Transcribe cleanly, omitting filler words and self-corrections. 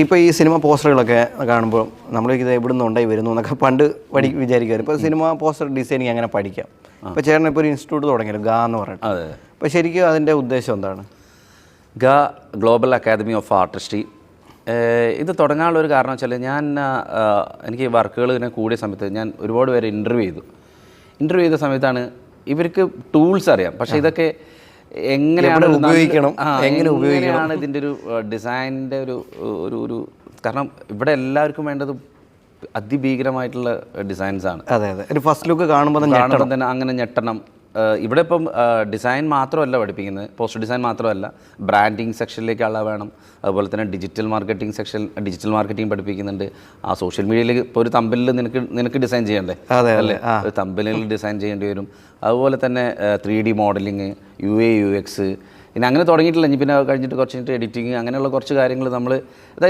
ഇപ്പോൾ ഈ സിനിമ പോസ്റ്ററുകളൊക്കെ കാണുമ്പോൾ നമ്മളിത് എവിടെ നിന്ന് ഉണ്ടായി വരുന്നു എന്നൊക്കെ പണ്ട് വിചാരിക്കുമായിരുന്നു. ഇപ്പോൾ സിനിമ പോസ്റ്റർ ഡിസൈനിങ് അങ്ങനെ പഠിക്കാം. ഇപ്പോൾ ചേട്ടൻ ഇപ്പോൾ ഒരു ഇൻസ്റ്റിറ്റ്യൂട്ട് തുടങ്ങിയല്ലോ, ഗാ എന്ന് പറഞ്ഞിട്ട്. അതെ. അപ്പോൾ ശരിക്കും അതിൻ്റെ ഉദ്ദേശം എന്താണ്? ഗാ ഗ്ലോബൽ അക്കാദമി ഓഫ് ആർട്ടിസ്ട്രി. ഇത് തുടങ്ങാനുള്ള ഒരു കാരണം വെച്ചാൽ എനിക്ക് വർക്കുകൾ ഇങ്ങനെ കൂടിയ സമയത്ത് ഞാൻ ഒരുപാട് പേരെ ഇൻ്റർവ്യൂ ചെയ്ത സമയത്താണ് ഇവർക്ക് ടൂൾസ് അറിയാം, പക്ഷേ ഇതൊക്കെ എങ്ങനെയാണ് എങ്ങനെയാണ് ഇതിൻ്റെ ഒരു ഡിസൈനിൻ്റെ ഒരു കാരണം ഇവിടെ എല്ലാവർക്കും വേണ്ടത് അതിഭീകരമായിട്ടുള്ള ഡിസൈൻസാണ്. അതെ അതെ, ഒരു ഫസ്റ്റ് ലുക്ക് കാണുമ്പോൾ തന്നെ അങ്ങനെ ഞെട്ടണം. ഇവിടെ ഇപ്പം ഡിസൈൻ മാത്രമല്ല പഠിപ്പിക്കുന്നത്, പോസ്റ്റർ ഡിസൈൻ മാത്രമല്ല, ബ്രാൻഡിങ് സെക്ഷനിലേക്ക് ആളെ വേണം. അതുപോലെ തന്നെ ഡിജിറ്റൽ മാർക്കറ്റിംഗ് പഠിപ്പിക്കുന്നുണ്ട്. ആ സോഷ്യൽ മീഡിയയിൽ ഇപ്പോൾ ഒരു തമ്പനിൽ നിനക്ക് ഡിസൈൻ ചെയ്യണ്ടേ അല്ലേ, ഒരു തമ്പനിൽ ഡിസൈൻ ചെയ്യേണ്ടി വരും. അതുപോലെ തന്നെ 3D മോഡലിങ്, UA UX, പിന്നെ അങ്ങനെ തുടങ്ങിയിട്ടില്ല. ഇനി പിന്നെ കഴിഞ്ഞിട്ട് കുറച്ച് എഡിറ്റിങ്, അങ്ങനെയുള്ള കുറച്ച് കാര്യങ്ങൾ നമ്മൾ, അതായത്